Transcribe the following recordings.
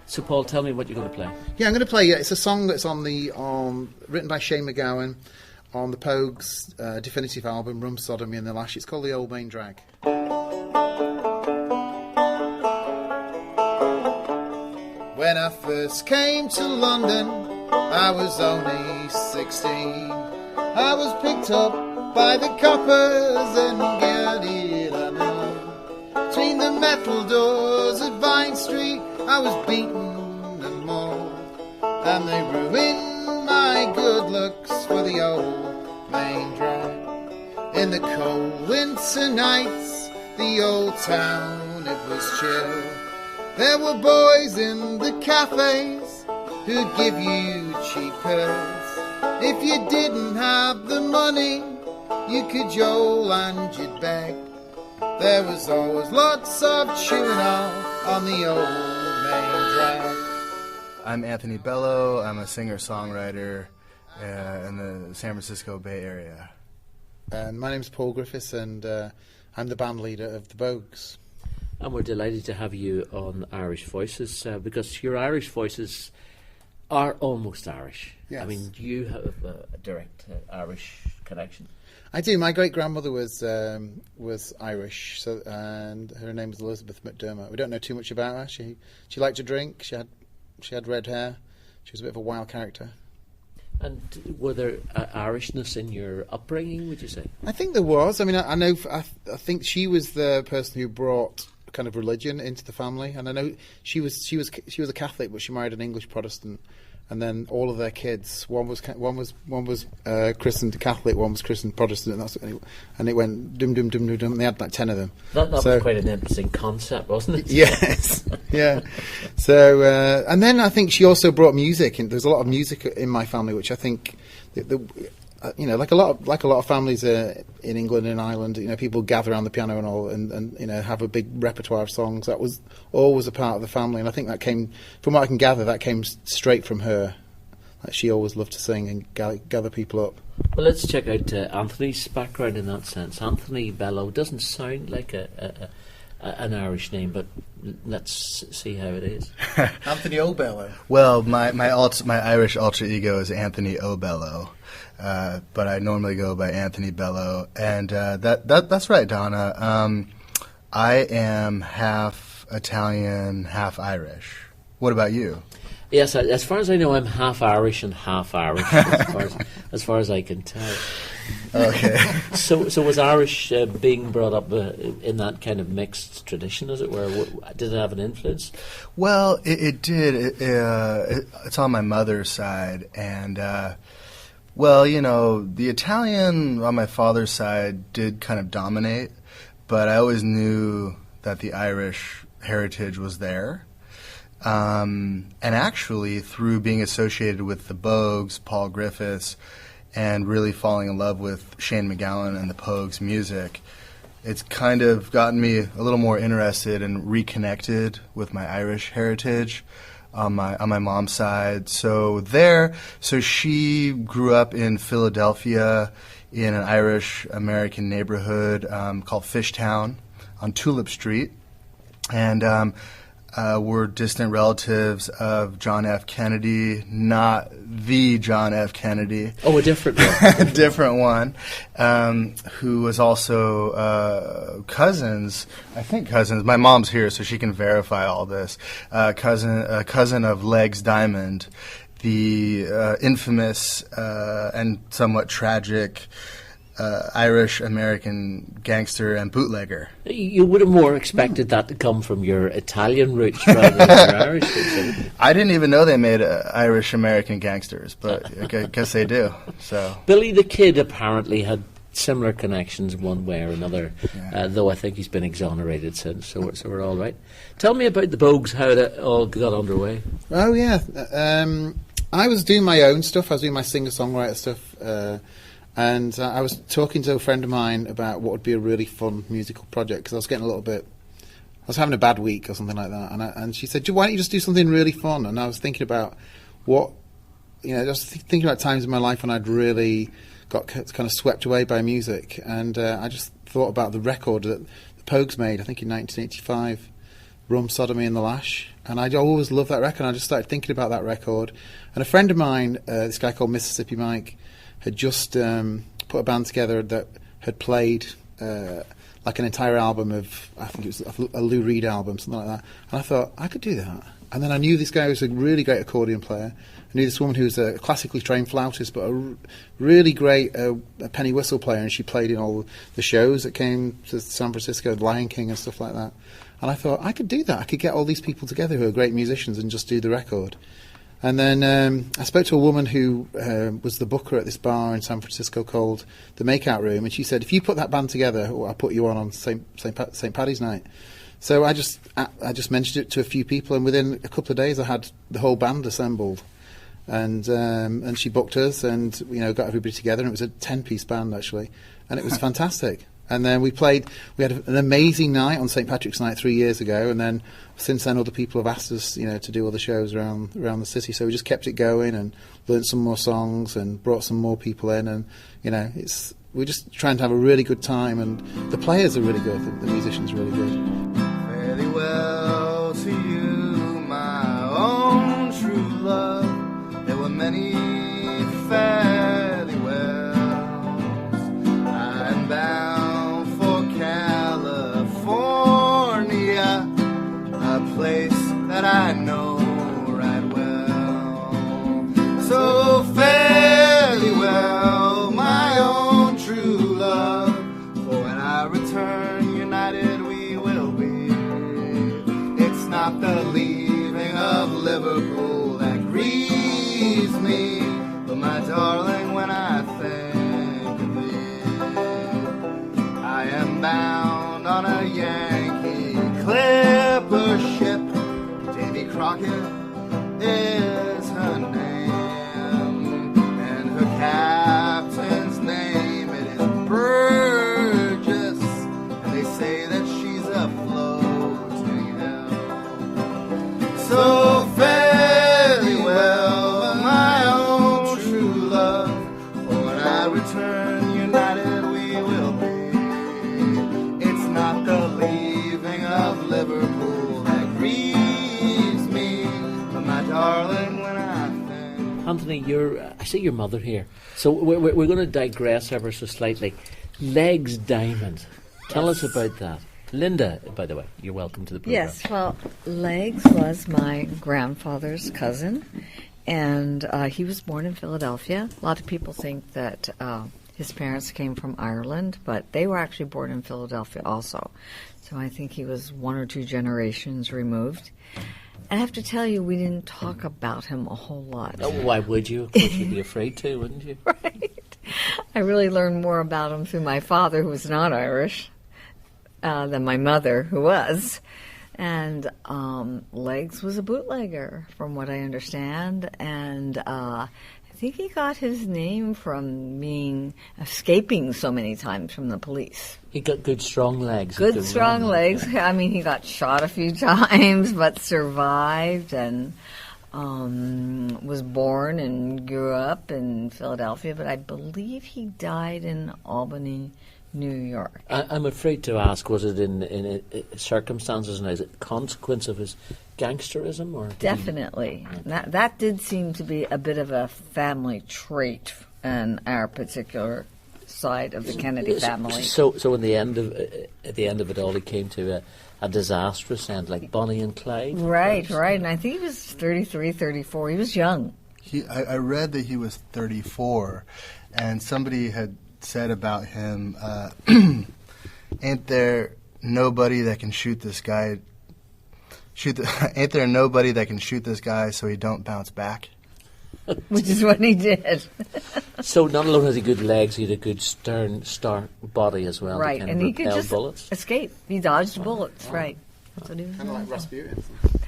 So, Paul, tell me what you're going to play. Yeah, I'm going to play. It's a song that's written by Shane McGowan on the Pogues' definitive album, Rum Sodomy and the Lash. It's called The Old Main Drag. When I first came to London, I was only 16. I was picked up by the coppers and girded on. Between the metal doors at Vine Street, I was beaten and mauled, and they ruined my good looks for the old main drag. In the cold winter nights, the old town, it was chill. There were boys in the cafes who'd give you cheap pills. If you didn't have the money, you could jowl and you'd beg. There was always lots of chewing on the old main drag. I'm Anthony Bello. I'm a singer-songwriter in the San Francisco Bay Area. And my name's Paul Griffiths, and I'm the band leader of the Bogues. And we're delighted to have you on Irish Voices because your Irish voices are almost Irish. Yes. I mean, do you have a direct Irish connection? I do. My great-grandmother was Irish, and her name was Elizabeth McDermott. We don't know too much about her. She liked to drink. She had red hair. She was a bit of a wild character. And were there Irishness in your upbringing, would you say? I think there was. I mean, I think she was the person who brought kind of religion into the family, and I know she was a Catholic, but she married an English Protestant, and then all of their kids, one was christened Catholic, one was christened Protestant, and it went dum dum dum dum dum. And they had like 10 of them. That was quite an interesting concept, wasn't it? Yes, yeah. So and then I think she also brought music, and there's a lot of music in my family, which I think like a lot of families in England and Ireland, people gather around the piano and all, and have a big repertoire of songs. That was always a part of the family, and I think that came, from what I can gather, that came straight from her. Like, she always loved to sing and gather people up. Well, let's check out Anthony's background in that sense. Anthony Bello doesn't sound like an Irish name, but let's see how it is. Anthony O'Bello. Well, my Irish alter ego is Anthony O'Bello. But I normally go by Anthony Bello, and that's right, Donna. I am half Italian, half Irish. What about you? Yes, as far as I know, I'm half Irish and half Irish, as far as I can tell. Okay. So was Irish being brought up in that kind of mixed tradition, as it were? Did it have an influence? Well, it did. It's on my mother's side, and well, the Italian on my father's side did kind of dominate, but I always knew that the Irish heritage was there. And actually, through being associated with the Bogues, Paul Griffiths, and really falling in love with Shane McGowan and the Pogues' music, it's kind of gotten me a little more interested and reconnected with my Irish heritage on my mom's side. So she grew up in Philadelphia in an Irish American neighborhood called Fishtown on Tulip Street, and we're distant relatives of John F. Kennedy, not the John F. Kennedy. Oh, a different one. A different one, who was also cousins. I think cousins. My mom's here, so she can verify all this. Cousin of Legs Diamond, the infamous and somewhat tragic Irish-American gangster and bootlegger. You would have more expected that to come from your Italian roots rather than your Irish roots. I didn't even know they made Irish-American gangsters, but I guess they do. So Billy the Kid apparently had similar connections one way or another, though I think he's been exonerated since, so we're all right. Tell me about the Bogues, how it all got underway. Oh, yeah. I was doing my own stuff. I was doing my singer-songwriter stuff, and I was talking to a friend of mine about what would be a really fun musical project, because I was getting a little bit... I was having a bad week or something like that, and she said, why don't you just do something really fun? And I was thinking about just thinking about times in my life when I'd really got kind of swept away by music, and I just thought about the record that the Pogues made, I think in 1985, Rum, Sodomy and the Lash. And I always loved that record. And I just started thinking about that record. And a friend of mine, this guy called Mississippi Mike, had just put a band together that had played like an entire album of, I think it was a Lou Reed album, something like that. And I thought, I could do that. And then I knew this guy was a really great accordion player. I knew this woman who was a classically trained flautist, but a really great penny whistle player, and she played in all the shows that came to San Francisco, Lion King and stuff like that. And I thought, I could do that. I could get all these people together who are great musicians and just do the record. And then I spoke to a woman who was the booker at this bar in San Francisco called the Makeout Room, and she said, if you put that band together, I'll put you on St. Paddy's night. So I just mentioned it to a few people, and within a couple of days I had the whole band assembled. And she booked us, and got everybody together, and it was a 10-piece band actually, and it was fantastic. And then we had an amazing night on St. Patrick's Night 3 years ago, and then since then other people have asked us, to do other shows around the city. So we just kept it going and learnt some more songs and brought some more people in, and we're just trying to have a really good time, and the players are really good, the musicians are really good. Fairly well to you, my own true love. There were many fairly wells. I'm bound for California, a place that I know right well. So fairly well, my own true love. For when I return united we will be. It's not the leaving of Liverpool that grieves me, but my darling, when I think of thee, I am bound on a Yankee clipper ship. Davy Crockett is her name, and her captain's name, it is Burgess, and they say that she's a floating hell. So fairly well, my own true love, for when I return united we will be. It's not the leaving of Liverpool that grieves me, but my darling, when I think... Anthony, I see your mother here. So we're going to digress ever so slightly. Legs Diamond. Tell us about that. Linda, by the way, you're welcome to the program. Yes, well, Legs was my grandfather's cousin, and he was born in Philadelphia. A lot of people think that his parents came from Ireland, but they were actually born in Philadelphia also. So I think he was 1 or 2 generations removed. I have to tell you, we didn't talk about him a whole lot. Oh, why would you? Of course you'd be afraid to, wouldn't you? Right. I really learned more about him through my father, who was not Irish, than my mother, who was. And Legs was a bootlegger, from what I understand. And I think he got his name from escaping so many times from the police. He got good, strong legs. Good, strong legs. I mean, he got shot a few times, but survived, and was born and grew up in Philadelphia. But I believe he died in Albany, New York. I'm afraid to ask, was it in circumstances and as a consequence of his gangsterism? Or Definitely. That did seem to be a bit of a family trait in our particular side of the Kennedy family. So at the end of it all, he came to a disastrous end, like Bonnie and Clyde. Right. And I think he was 33, 34. He was young. I read that he was 34, and somebody had said about him, ain't there nobody that can shoot this guy? Ain't there nobody that can shoot this guy so he don't bounce back? Which is what he did. So not only has he good legs, he had a good stern, stark body as well. Right, and he could just bullets. escape. He dodged bullets, right. That's what he was Kind of doing. like Rasputin.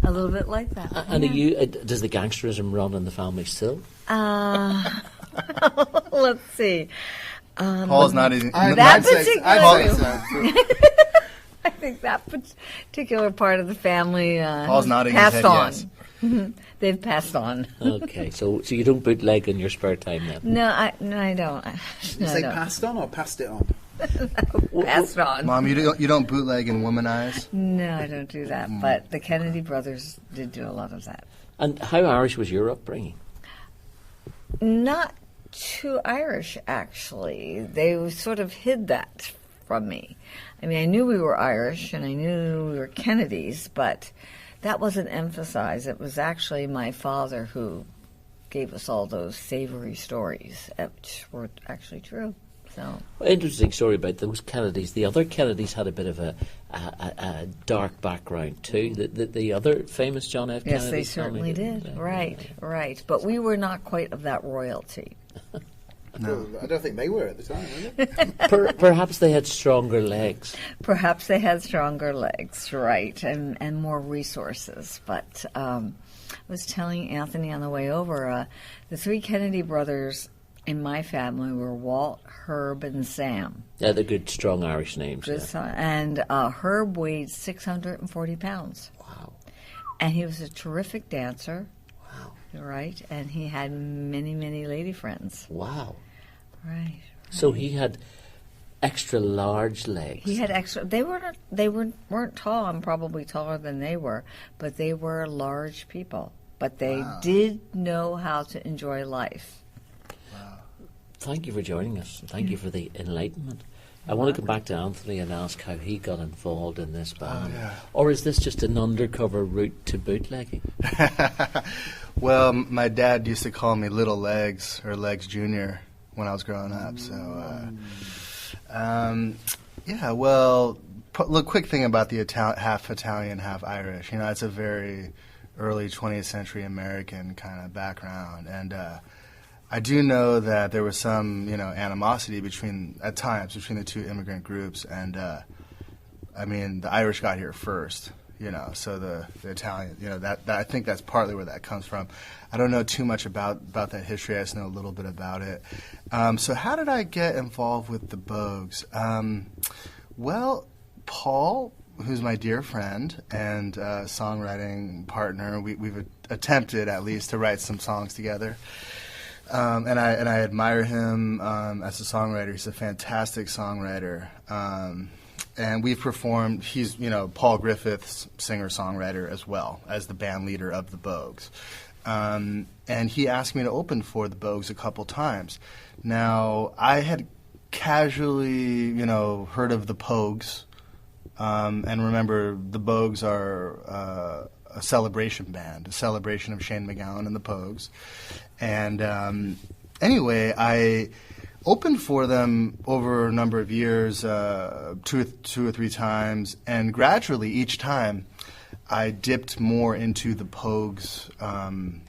A little bit like that. And are you, does the gangsterism run in the family still? Let's see. Paul's not even... That I'd say so. I think that particular part of the family Paul's nodding his passed head on. yes. They've passed on. Okay, so you don't bootleg in your spare time then? No, I don't. Did you say passed on or passed it on? Passed on. Mom, you don't bootleg and womanize? No, I don't do that. But the Kennedy brothers did do a lot of that. And how Irish was your upbringing? Not too Irish, actually. They sort of hid that from me. I mean, I knew we were Irish and I knew we were Kennedys, but that wasn't emphasized. It was actually my father who gave us all those savory stories, which were actually true. So, Interesting story about those Kennedys. The other Kennedys had a bit of a dark background too. The other famous John F. Kennedy. yes, they certainly did. Right. But we were not quite of that royalty. No, I don't think they were at the time, were they? Perhaps they had stronger legs. Perhaps they had stronger legs, right, and more resources. But I was telling Anthony on the way over, the three Kennedy brothers in my family were Walt, Herb, and Sam. Yeah, they're good, strong Irish names. And Herb weighed 640 pounds. Wow. And he was a terrific dancer. Wow. Right, and he had many, many lady friends. Wow. Right. So he had extra large legs. He had extra. They weren't tall. I'm probably taller than they were, but they were large people. But they did know how to enjoy life. Thank you for joining us. Thank you for the enlightenment. I want to come back to Anthony and ask how he got involved in this band. Or is this just an undercover route to bootlegging? Well, my dad used to call me Little Legs, or Legs Junior, when I was growing up. So, look, quick thing about the half Italian, half Irish. You know, it's a very early 20th century American kind of background. And I do know that there was some, animosity at times between the two immigrant groups. And, the Irish got here first. So the Italian, that I think that's partly where that comes from. I don't know too much about that history. I just know a little bit about it. So how did I get involved with the Bogues? Well, Paul, who's my dear friend and songwriting partner, we've attempted at least to write some songs together. And I admire him as a songwriter. He's a fantastic songwriter. And we've performed, he's, Paul Griffiths, singer-songwriter as well, as the band leader of the Bogues. And he asked me to open for the Bogues a couple times. Now, I had casually, heard of the Pogues, and remember the Bogues are a celebration band, a celebration of Shane MacGowan and the Pogues. And anyway, I opened for them over a number of years, two or three times, and gradually each time I dipped more into the Pogues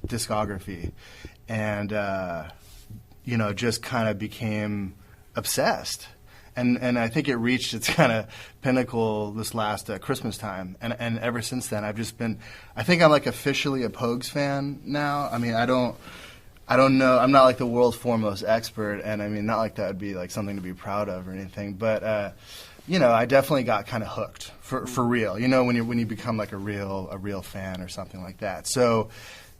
discography, and just kind of became obsessed. And I think it reached its kind of pinnacle this last Christmas time, and ever since then I've just been. I think I'm like officially a Pogues fan now. I mean, I don't know. I'm not like the world's foremost expert, and I mean, not like that would be like something to be proud of or anything. But I definitely got kind of hooked for real. When you become like a real fan or something like that. So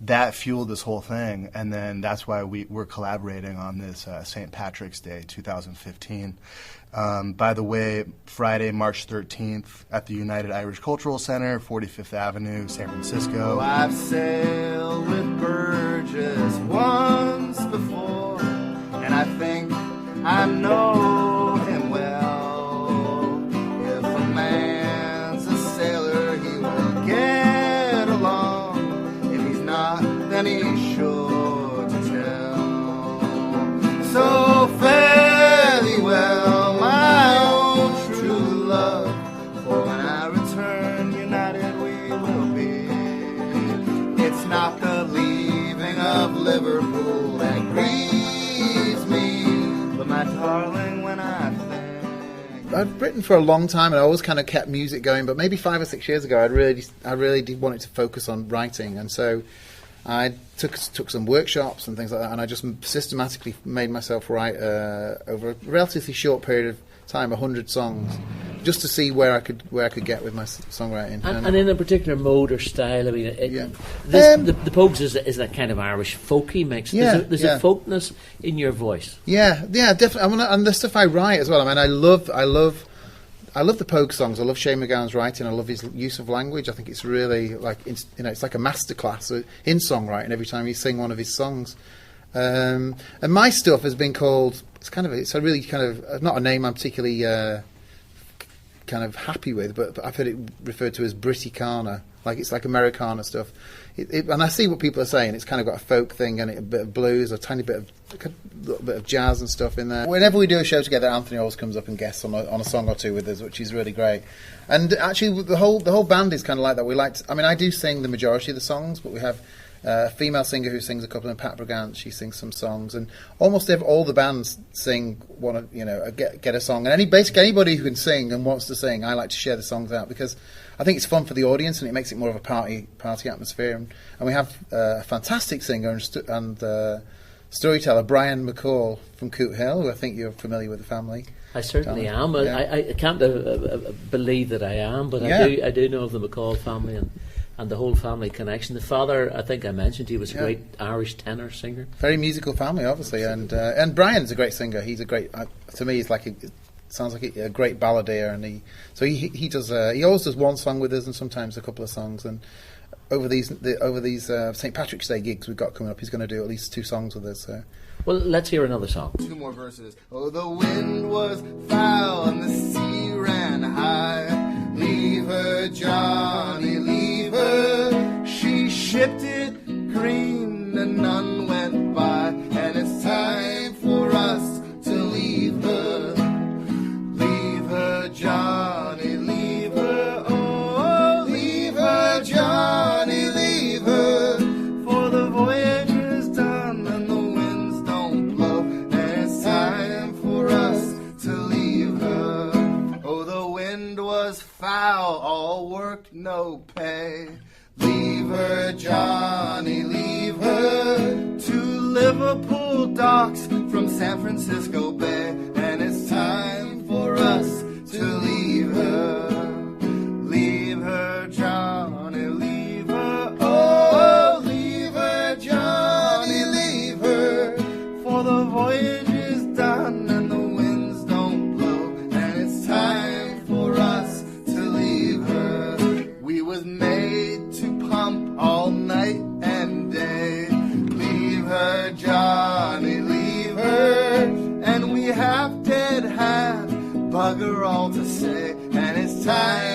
that fueled this whole thing, and then that's why we're collaborating on this St. Patrick's Day 2015. By the way, Friday, March 13th at the United Irish Cultural Center, 45th Avenue, San Francisco. I've sailed with Burgess once before, and I think I know him well. If a man's a sailor, he will get along. If he's not, then he's sure to tell. So fare thee well, my own true love, for when I return, united we will be. It's not the leaving of Liverpool that grieves me, but my darling, when I think. I've written for a long time, and I always kind of kept music going, but maybe 5 or 6 years ago, I really did want to focus on writing, and so I took some workshops and things like that, and I just systematically made myself write over a relatively short period of time 100 songs, just to see where I could get with my songwriting. And in a particular mode or style, I mean, the Bogues is that kind of Irish folky mix. There's a folkness in your voice. Yeah, definitely. And the stuff I write as well. I mean, I love the Pogue songs. I love Shane MacGowan's writing. I love his use of language. I think it's really it's like a masterclass in songwriting every time you sing one of his songs. And my stuff has been called. It's a really kind of not a name I'm particularly kind of happy with, but I've heard it referred to as Briticana. It's like Americana stuff. And I see what people are saying. It's kind of got a folk thing and a bit of blues, a little bit of jazz and stuff in there. Whenever we do a show together, Anthony always comes up and guests on a song or two with us, which is really great. And actually, the whole band is kind of like that. I do sing the majority of the songs, but we have a female singer who sings a couple, and Pat Brigant, she sings some songs, and almost all the bands sing get a song. And basically anybody who can sing and wants to sing, I like to share the songs out because I think it's fun for the audience and it makes it more of a party atmosphere. And we have a fantastic singer and storyteller, Brian McCall from Coot Hill, who I think you're familiar with the family. I certainly am. Yeah. I can't believe that I am, but I do know of the McCall family and the whole family connection. The father, I think I mentioned, he was a great Irish tenor singer. Very musical family, obviously, and Brian's a great singer. He's a great. To me, he's sounds like a great balladeer, and he does. He always does one song with us, and sometimes a couple of songs. And over these St. Patrick's Day gigs we've got coming up, he's going to do at least 2 songs with us. So. Well, let's hear another song. 2 more verses. Oh, the wind was foul and the sea ran high. Leave her, Johnny, leave her. She shipped it green and none went by. And it's time for us to leave her. Leave her, Johnny, leave her. Oh, leave her, Johnny, leave her. For the voyage is done and the winds don't blow. And it's time for us to leave her. Oh, the wind was foul, all work, no pay. Leave her, Johnny, leave her. To Liverpool docks from San Francisco Bay. And it's time for us to leave her. Leave her, Johnny, leave her. Oh, leave her, Johnny, leave her. For the voyage is done and the winds don't blow. And it's time for us to leave her. We was made to pump all night and day. Leave her, Johnny, leave her. And we half dead, half bugger all to say. And it's time